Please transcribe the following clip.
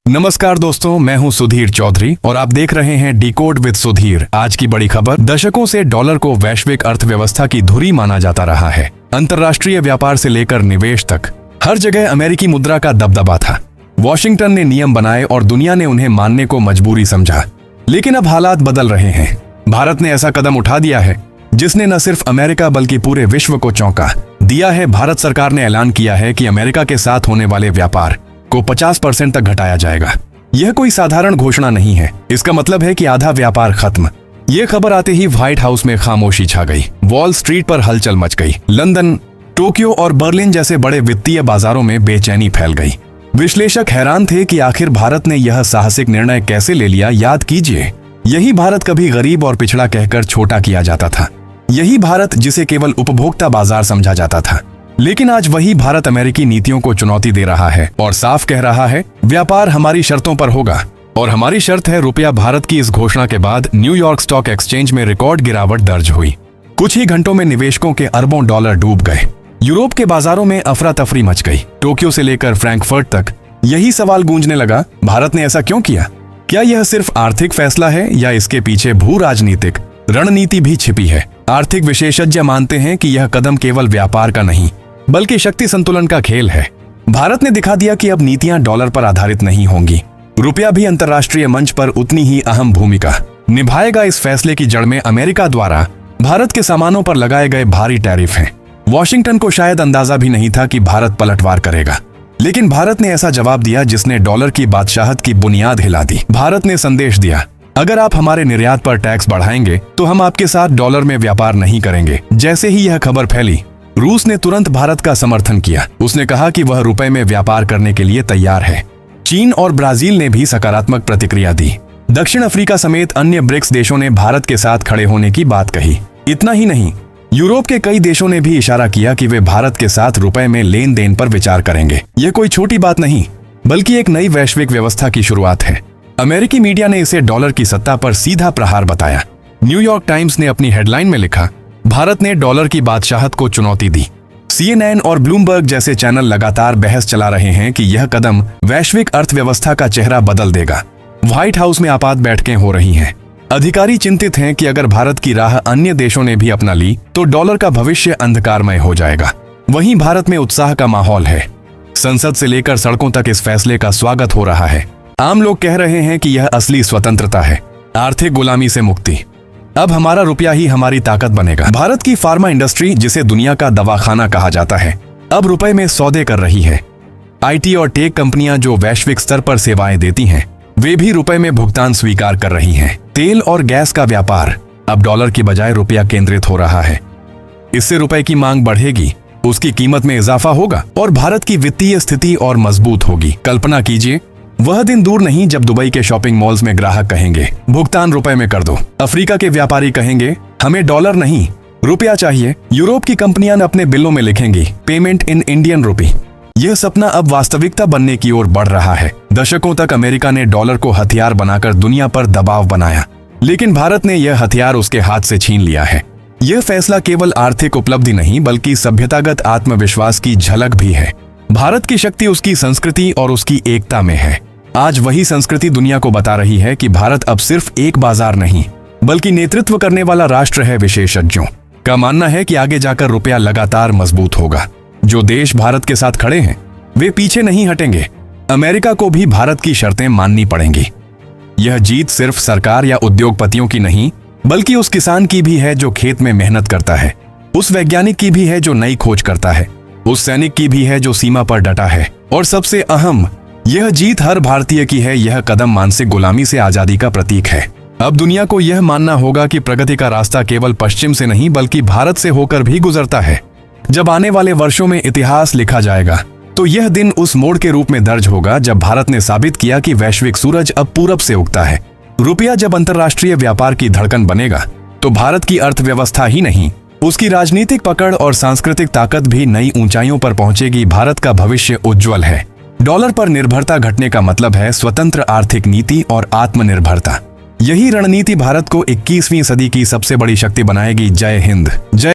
नमस्कार दोस्तों, मैं हूं सुधीर चौधरी और आप देख रहे हैं डिकोड विद सुधीर। आज की बड़ी खबर, दशकों से डॉलर को वैश्विक अर्थव्यवस्था की धुरी माना जाता रहा है। अंतर्राष्ट्रीय व्यापार से लेकर निवेश तक हर जगह अमेरिकी मुद्रा का दबदबा था। वॉशिंगटन ने नियम बनाए और दुनिया ने उन्हें मानने को मजबूरी समझा। लेकिन अब हालात बदल रहे हैं। भारत ने ऐसा कदम उठा दिया है जिसने न सिर्फ अमेरिका बल्कि पूरे विश्व को चौंका दिया है। भारत सरकार ने ऐलान किया है कि अमेरिका के साथ होने वाले व्यापार को 50% तक घटाया जाएगा। यह कोई साधारण घोषणा नहीं है। इसका मतलब है कि आधा व्यापार खत्म। यह खबर आते ही व्हाइट हाउस में खामोशी छा गई। वॉल स्ट्रीट पर हलचल मच गई। लंदन, टोक्यो और बर्लिन जैसे बड़े वित्तीय बाजारों में बेचैनी फैल गई। विश्लेषक हैरान थे कि आखिर भारत ने यह साहसिक निर्णय कैसे ले लिया। याद कीजिए, यही भारत कभी गरीब और पिछड़ा कहकर छोटा किया जाता था। यही भारत जिसे केवल उपभोक्ता बाजार समझा जाता था। लेकिन आज वही भारत अमेरिकी नीतियों को चुनौती दे रहा है और साफ कह रहा है, व्यापार हमारी शर्तों पर होगा और हमारी शर्त है रुपया। भारत की इस घोषणा के बाद न्यूयॉर्क स्टॉक एक्सचेंज में रिकॉर्ड गिरावट दर्ज हुई। कुछ ही घंटों में निवेशकों के अरबों डॉलर डूब गए। यूरोप के बाजारों में अफरा तफरी मच गई। टोक्यो से लेकर फ्रैंकफर्ट तक यही सवाल गूंजने लगा, भारत ने ऐसा क्यों किया? क्या यह सिर्फ आर्थिक फैसला है या इसके पीछे भू राजनीतिक रणनीति भी छिपी है? आर्थिक विशेषज्ञ मानते हैं कि यह कदम केवल व्यापार का नहीं बल्कि शक्ति संतुलन का खेल है। भारत ने दिखा दिया कि अब नीतियां डॉलर पर आधारित नहीं होंगी। रुपया भी अंतर्राष्ट्रीय मंच पर उतनी ही अहम भूमिका निभाएगा। इस फैसले की जड़ में अमेरिका द्वारा भारत के सामानों पर लगाए गए भारी टैरिफ हैं। वॉशिंगटन को शायद अंदाजा भी नहीं था कि भारत पलटवार करेगा, लेकिन भारत ने ऐसा जवाब दिया जिसने डॉलर की बादशाहत की बुनियाद हिला दी। भारत ने संदेश दिया, अगर आप हमारे निर्यात पर टैक्स बढ़ाएंगे तो हम आपके साथ डॉलर में व्यापार नहीं करेंगे। जैसे ही यह खबर फैली, रूस ने तुरंत भारत का समर्थन किया। उसने कहा कि वह रुपए में व्यापार करने के लिए तैयार है। चीन और ब्राजील ने भी सकारात्मक प्रतिक्रिया दी। दक्षिण अफ्रीका समेत अन्य ब्रिक्स देशों ने भारत के साथ खड़े होने की बात कही। इतना ही नहीं, यूरोप के कई देशों ने भी इशारा किया कि वे भारत के साथ रुपए में लेन देन पर विचार करेंगे। यह कोई छोटी बात नहीं बल्कि एक नई वैश्विक व्यवस्था की शुरुआत है। अमेरिकी मीडिया ने इसे डॉलर की सत्ता पर सीधा प्रहार बताया। न्यूयॉर्क टाइम्स ने अपनी हेडलाइन में लिखा, भारत ने डॉलर की बादशाहत को चुनौती दी। CNN और ब्लूमबर्ग जैसे चैनल लगातार बहस चला रहे हैं कि यह कदम वैश्विक अर्थव्यवस्था का चेहरा बदल देगा। व्हाइट हाउस में आपात बैठकें हो रही हैं। अधिकारी चिंतित हैं कि अगर भारत की राह अन्य देशों ने भी अपना ली तो डॉलर का भविष्य अंधकारमय हो जाएगा। वहीं भारत में उत्साह का माहौल है। संसद से लेकर सड़कों तक इस फैसले का स्वागत हो रहा है। आम लोग कह रहे हैं कि यह असली स्वतंत्रता है, आर्थिक गुलामी से मुक्ति। अब हमारा रुपया ही हमारी ताकत बनेगा। भारत की फार्मा इंडस्ट्री, जिसे दुनिया का दवाखाना कहा जाता है, अब रुपए में सौदे कर रही है। IT और टेक कंपनियां जो वैश्विक स्तर पर सेवाएं देती हैं, वे भी रुपए में भुगतान स्वीकार कर रही हैं। तेल और गैस का व्यापार अब डॉलर की बजाय रुपया केंद्रित हो रहा है। इससे रुपए की मांग बढ़ेगी, उसकी कीमत में इजाफा होगा और भारत की वित्तीय स्थिति और मजबूत होगी। कल्पना कीजिए, वह दिन दूर नहीं जब दुबई के शॉपिंग मॉल्स में ग्राहक कहेंगे, भुगतान रुपए में कर दो। अफ्रीका के व्यापारी कहेंगे, हमें डॉलर नहीं रुपया चाहिए। यूरोप की कंपनियां अपने बिलों में लिखेंगी, पेमेंट इन इंडियन रुपी। यह सपना अब वास्तविकता बनने की ओर बढ़ रहा है। दशकों तक अमेरिका ने डॉलर को हथियार बनाकर दुनिया पर दबाव बनाया, लेकिन भारत ने यह हथियार उसके हाथ से छीन लिया है। यह फैसला केवल आर्थिक उपलब्धि नहीं बल्कि सभ्यतागत आत्मविश्वास की झलक भी है। भारत की शक्ति उसकी संस्कृति और उसकी एकता में है। आज वही संस्कृति दुनिया को बता रही है कि भारत अब सिर्फ एक बाजार नहीं बल्कि नेतृत्व करने वाला राष्ट्र है। विशेषज्ञों का मानना है कि आगे जाकर रुपया लगातार मजबूत होगा। जो देश भारत के साथ खड़े हैं वे पीछे नहीं हटेंगे। अमेरिका को भी भारत की शर्तें माननी पड़ेंगी। यह जीत सिर्फ सरकार या उद्योगपतियों की नहीं बल्कि उस किसान की भी है जो खेत में मेहनत करता है, उस वैज्ञानिक की भी है जो नई खोज करता है, उस सैनिक की भी है जो सीमा पर डटा है, और सबसे अहम, यह जीत हर भारतीय की है। यह कदम मानसिक गुलामी से आजादी का प्रतीक है। अब दुनिया को यह मानना होगा कि प्रगति का रास्ता केवल पश्चिम से नहीं बल्कि भारत से होकर भी गुजरता है। जब आने वाले वर्षों में इतिहास लिखा जाएगा तो यह दिन उस मोड़ के रूप में दर्ज होगा जब भारत ने साबित किया कि वैश्विक सूरज अब पूरब से उगता है। रुपया जब अंतर्राष्ट्रीय व्यापार की धड़कन बनेगा तो भारत की अर्थव्यवस्था ही नहीं, उसकी राजनीतिक पकड़ और सांस्कृतिक ताकत भी नई ऊंचाइयों पर पहुंचेगी। भारत का भविष्य उज्जवल है। डॉलर पर निर्भरता घटने का मतलब है स्वतंत्र आर्थिक नीति और आत्मनिर्भरता। यही रणनीति भारत को 21वीं सदी की सबसे बड़ी शक्ति बनाएगी। जय हिंद, जय